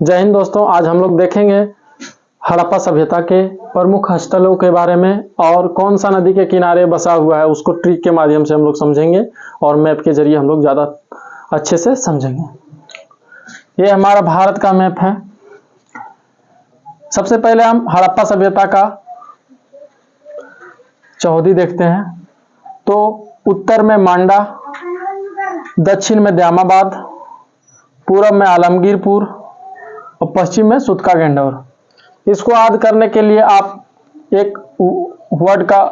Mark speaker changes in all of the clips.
Speaker 1: जय हिंद दोस्तों। आज हम लोग देखेंगे हड़प्पा सभ्यता के प्रमुख स्थलों के बारे में और कौन सा नदी के किनारे बसा हुआ है उसको ट्रिक के माध्यम से हम लोग समझेंगे और मैप के जरिए हम लोग ज़्यादा अच्छे से समझेंगे। ये हमारा भारत का मैप है। सबसे पहले हम हड़प्पा सभ्यता का चौहदी देखते हैं। तो उत्तर में मांडा, दक्षिण में द्यामाबाद, पूरब में आलमगीरपुर और पश्चिम में सुतका गेंडौर। इसको याद करने के लिए आप एक वर्ड का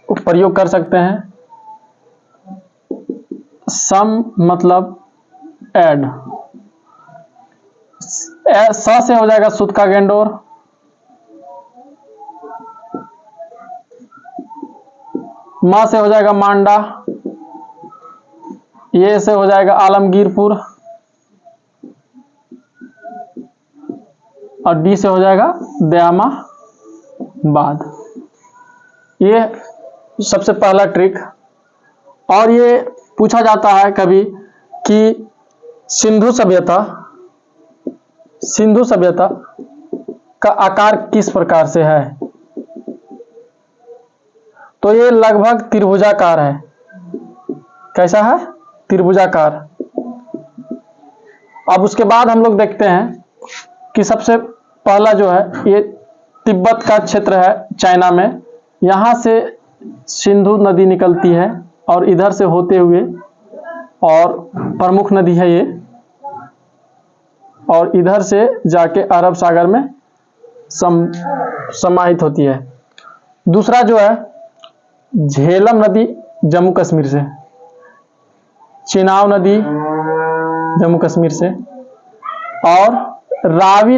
Speaker 1: प्रयोग कर सकते हैं, सम मतलब ऐड। स से हो जाएगा सुतका गेंडौर, मा से हो जाएगा मांडा, ये से हो जाएगा आलमगीरपुर और डी से हो जाएगा द्यामाबाद। ये सबसे पहला ट्रिक। और ये पूछा जाता है कभी कि सिंधु सभ्यता का आकार किस प्रकार से है। तो ये लगभग त्रिभुजाकार है। कैसा है? त्रिभुजाकार। अब उसके बाद हम लोग देखते हैं कि सबसे पहला जो है ये तिब्बत का क्षेत्र है चाइना में। यहाँ से सिंधु नदी निकलती है और इधर से होते हुए, और प्रमुख नदी है ये, और इधर से जाके अरब सागर में समाहित होती है। दूसरा जो है झेलम नदी जम्मू कश्मीर से, चिनाब नदी जम्मू कश्मीर से, और रावी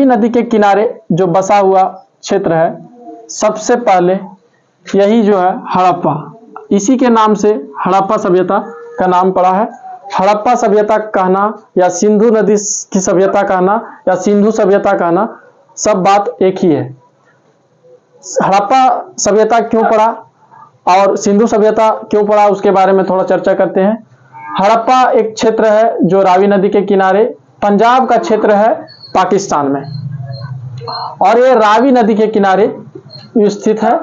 Speaker 1: नदी के किनारे जो बसा हुआ क्षेत्र है, सबसे पहले यही जो है हड़प्पा, इसी के नाम से हड़प्पा सभ्यता का नाम पड़ा है। हड़प्पा सभ्यता कहना या सिंधु नदी की सभ्यता कहना या सिंधु सभ्यता कहना, सब बात एक ही है। हड़प्पा सभ्यता क्यों पड़ा और सिंधु सभ्यता क्यों पड़ा, उसके बारे में थोड़ा चर्चा करते हैं। हड़प्पा एक क्षेत्र है जो रावी नदी के किनारे पंजाब का क्षेत्र है पाकिस्तान में, और ये रावी नदी के किनारे स्थित है,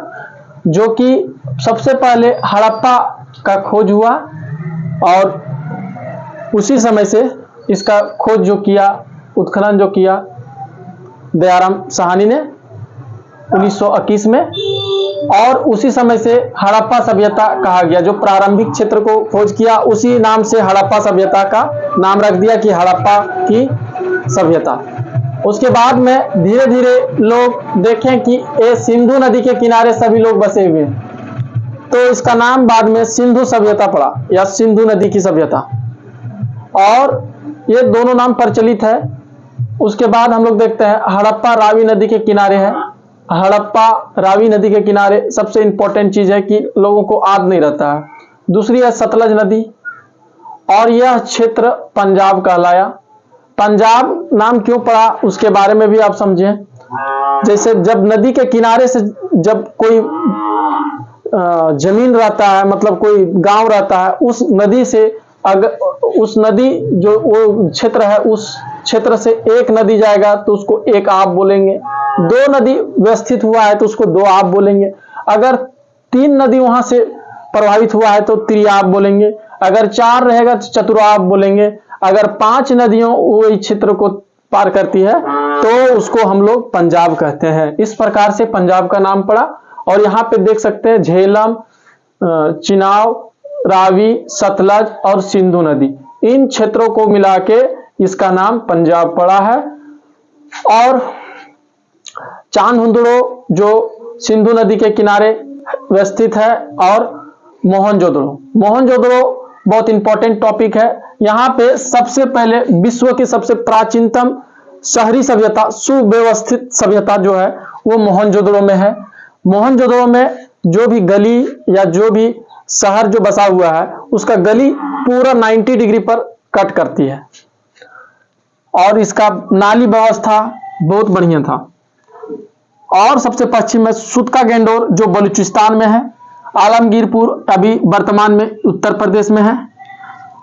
Speaker 1: जो कि सबसे पहले हड़प्पा का खोज हुआ और उसी समय से इसका खोज जो किया, उत्खनन जो किया दयाराम साहनी ने 1921 में, और उसी समय से हड़प्पा सभ्यता कहा गया। जो प्रारंभिक क्षेत्र को खोज किया उसी नाम से हड़प्पा सभ्यता का नाम रख दिया कि हड़प्पा की सभ्यता। उसके बाद में धीरे धीरे लोग देखें कि ये सिंधु नदी के किनारे सभी लोग बसे हुए, तो इसका नाम बाद में सिंधु सभ्यता पड़ा या सिंधु नदी की सभ्यता, और ये दोनों नाम प्रचलित है। उसके बाद हम लोग देखते हैं हड़प्पा रावी नदी के किनारे है। हड़प्पा रावी नदी के किनारे सबसे इंपॉर्टेंट चीज है कि लोगों को याद नहीं रहता है। दूसरी है सतलज नदी, और यह क्षेत्र पंजाब कहलाया। पंजाब नाम क्यों पड़ा उसके बारे में भी आप समझें। जैसे जब नदी के किनारे से जब कोई जमीन रहता है, मतलब कोई गांव रहता है, उस नदी से अगर उस नदी जो वो क्षेत्र है उस क्षेत्र से एक नदी जाएगा तो उसको एक आप बोलेंगे। दो नदी व्यवस्थित हुआ है तो उसको दो आप बोलेंगे। अगर तीन नदी वहां से प्रभावित हुआ है तो त्रिआप बोलेंगे। अगर चार रहेगा तो चतुराप बोलेंगे। अगर पांच नदियों वही क्षेत्र को पार करती है तो उसको हम लोग पंजाब कहते हैं। इस प्रकार से पंजाब का नाम पड़ा। और यहाँ पे देख सकते हैं झेलम, चिनाब, रावी, सतलज और सिंधु नदी, इन क्षेत्रों को मिला के इसका नाम पंजाब पड़ा है। और चांदहुंदड़ो जो सिंधु नदी के किनारे व्यवस्थित है, और मोहनजोदड़ो बहुत इंपॉर्टेंट टॉपिक है। यहाँ पे सबसे पहले विश्व की सबसे प्राचीनतम शहरी सभ्यता, सुव्यवस्थित सभ्यता जो है वो मोहनजोदड़ो में है। मोहनजोदड़ो में जो भी गली या जो भी शहर जो बसा हुआ है उसका गली पूरा 90 डिग्री पर कट करती है, और इसका नाली व्यवस्था बहुत बढ़िया था। और सबसे पश्चिम में सुतका गेंडौर जो बलूचिस्तान में है, आलमगीरपुर अभी वर्तमान में उत्तर प्रदेश में है,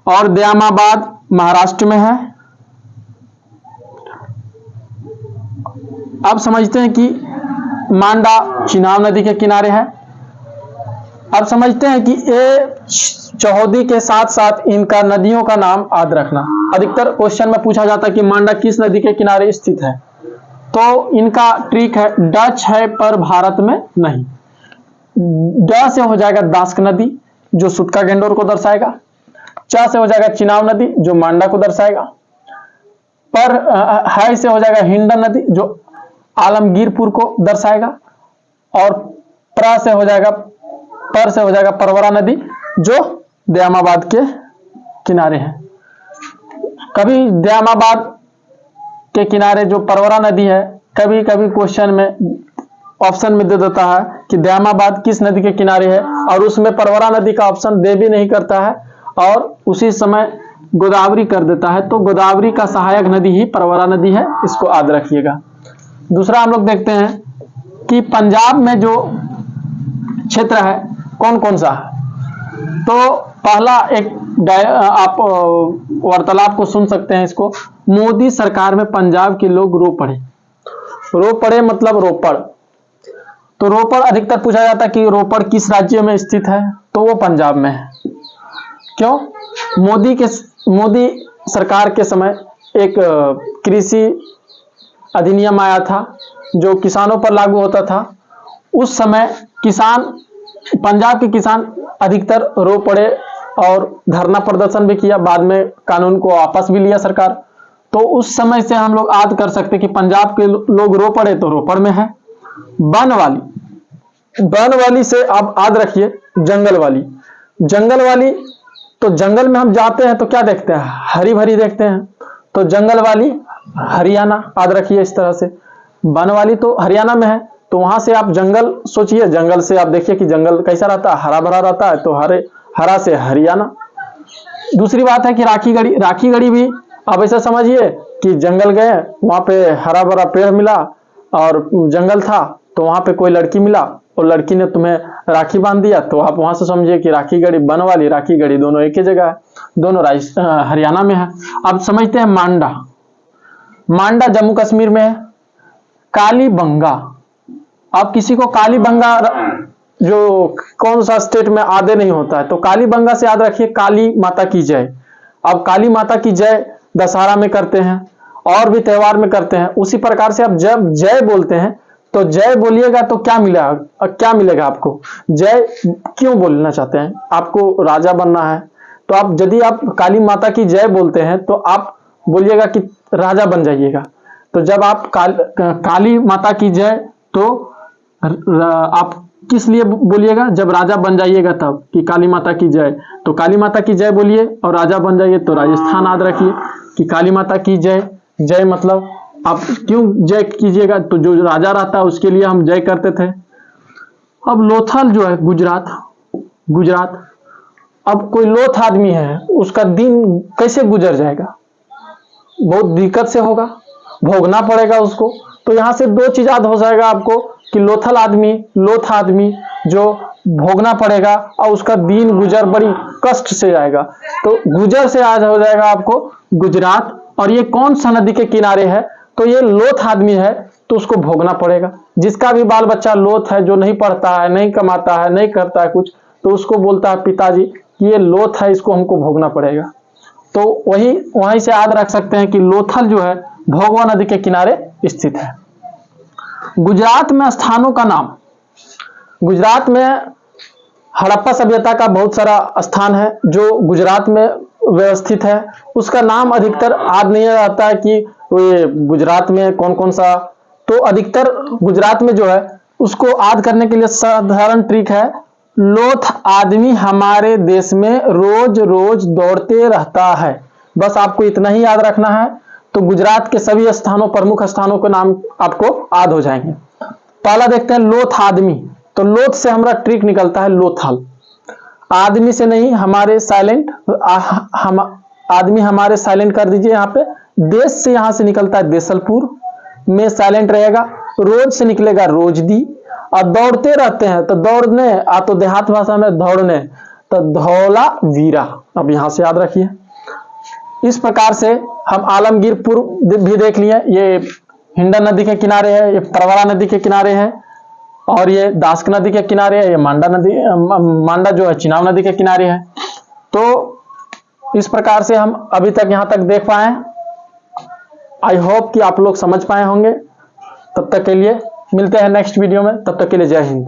Speaker 1: और द्यामाबाद महाराष्ट्र में है, अब समझते हैं कि मांडा चिनाब नदी के किनारे है। अब समझते हैं कि ये चौहदी के साथ साथ इनका नदियों का नाम याद रखना। अधिकतर क्वेश्चन में पूछा जाता है कि मांडा किस नदी के किनारे स्थित है, तो इनका ट्रिक है डच है पर भारत में नहीं। ड से हो जाएगा दास्क नदी जो सुतका गेंडोर को दर्शाएगा। च से हो जाएगा चिनाब नदी जो मांडा को दर्शाएगा। पर है से हो जाएगा हिंडन नदी जो आलमगीरपुर को दर्शाएगा। और पर से हो जाएगा परवरा नदी जो दयामाबाद के किनारे है। कभी दयामाबाद के किनारे जो परवरा नदी है, कभी कभी क्वेश्चन में ऑप्शन में दे देता है कि दयामाबाद किस नदी के किनारे है, और उसमें परवरा नदी का ऑप्शन दे भी नहीं करता है और उसी समय गोदावरी कर देता है। तो गोदावरी का सहायक नदी ही परवरा नदी है, इसको याद रखिएगा। दूसरा हम लोग देखते हैं कि पंजाब में जो क्षेत्र है कौन कौन सा है। तो पहला एक आप वार्तालाप को सुन सकते हैं इसको। मोदी सरकार में पंजाब के लोग रो पड़े। रो पड़े मतलब रोपड़। तो रोपड़ अधिकतर पूछा जाता है कि रोपड़ किस राज्य में स्थित है, तो वो पंजाब में है। क्यों? मोदी सरकार के समय एक कृषि अधिनियम आया था जो किसानों पर लागू होता था। उस समय पंजाब के किसान अधिकतर रो पड़े और धरना प्रदर्शन भी किया। बाद में कानून को वापस भी लिया सरकार। तो उस समय से हम लोग याद कर सकते कि पंजाब के लोग रो पड़े तो रोपड़ में है। वन वाली से आप याद रखिए जंगल वाली। तो जंगल में हम जाते हैं तो क्या देखते हैं? हरी भरी देखते हैं। तो जंगल वाली हरियाणा याद रखिए इस तरह से। वन वाली तो हरियाणा में है, तो वहां से आप जंगल सोचिए। जंगल से आप देखिए कि जंगल कैसा रहता है, हरा भरा रहता है। तो हरा से हरियाणा। दूसरी बात है कि राखी गढ़ी भी आप ऐसा समझिए कि जंगल गए, वहां पे हरा भरा पेड़ मिला और जंगल था, तो वहां पे कोई लड़की मिला और लड़की ने तुम्हें राखी बांध दिया, तो आप वहां से समझिए कि राखी गढ़ी वन वाली राखी गढ़ी दोनों एक ही जगह है, दोनों हरियाणा में है। अब समझते हैं मांडा जम्मू कश्मीर में है। कालीबंगा, अब किसी को कालीबंगा जो कौन सा स्टेट में आधे नहीं होता है, तो कालीबंगा से याद रखिए काली माता की जय। अब काली माता की जय दशहरा में करते हैं और भी त्योहार में करते हैं। उसी प्रकार से आप जब जय बोलते हैं तो जय बोलिएगा तो क्या मिलेगा आपको? जय क्यों बोलना चाहते हैं? आपको राजा बनना है, तो आप यदि आप काली माता की जय बोलते हैं तो आप बोलिएगा कि राजा बन जाइएगा। तो जब आप काली माता की जय, तो आप किस लिए बोलिएगा? जब राजा बन जाइएगा तब कि काली माता की जय। तो काली माता की जय बोलिए और राजा बन जाइए। तो राजस्थान याद रखिए कि काली माता की जय मतलब आप क्यों जय कीजिएगा? तो जो राजा रहता है उसके लिए हम जय करते थे। अब लोथल जो है गुजरात, अब कोई लोथ आदमी है, उसका दिन कैसे गुजर जाएगा? बहुत दिक्कत से होगा, भोगना पड़ेगा उसको। तो यहां से दो चीज याद हो जाएगा आपको कि लोथ आदमी जो भोगना पड़ेगा और उसका दिन गुजर बड़ी कष्ट से जाएगा। तो गुजर से याद हो जाएगा आपको गुजरात। और ये कौन सा नदी के किनारे है? तो ये लोथ आदमी है, तो उसको भोगना पड़ेगा। जिसका भी बाल बच्चा लोथ है, जो नहीं पढ़ता है, नहीं कमाता है, नहीं करता है कुछ, तो उसको बोलता है पिताजी कि ये लोथ है, इसको हमको भोगना पड़ेगा। तो वहीं से याद रख सकते हैं कि लोथल जो है भोगवा नदी के किनारे स्थित है। गुजरात में स्थानों का नाम, गुजरात में हड़प्पा सभ्यता का बहुत सारा स्थान है जो गुजरात में व्यवस्थित है। उसका नाम अधिकतर याद नहीं रहता है कि ये गुजरात में कौन कौन सा। तो अधिकतर गुजरात में जो है उसको याद करने के लिए साधारण ट्रिक है, लोथ आदमी हमारे देश में रोज रोज दौड़ते रहता है। बस आपको इतना ही याद रखना है, तो गुजरात के सभी स्थानों, प्रमुख स्थानों के नाम आपको याद हो जाएंगे। पहला देखते हैं लोथ आदमी। तो लोथ से हमारा ट्रिक निकलता है लोथल। आदमी से नहीं, हमारे साइलेंट, आदमी हमारे साइलेंट कर दीजिए यहाँ पे। देश से यहाँ से निकलता है देसलपुर में साइलेंट रहेगा। रोज से निकलेगा रोजदी। और दौड़ते रहते हैं तो दौड़ने, तो देहात भाषा में दौड़ने, तो धौला वीरा। अब यहां से याद रखिए। इस प्रकार से हम आलमगीरपुर भी देख लिए, ये हिंडन नदी के किनारे है, ये परवरा नदी के किनारे है, और ये दास्क नदी के किनारे है, ये मांडा जो है चिनाब नदी के किनारे है। तो इस प्रकार से हम अभी तक यहां तक देख पाए। आई होप कि आप लोग समझ पाए होंगे। तब तक के लिए मिलते हैं नेक्स्ट वीडियो में, तब तक के लिए जय हिंद।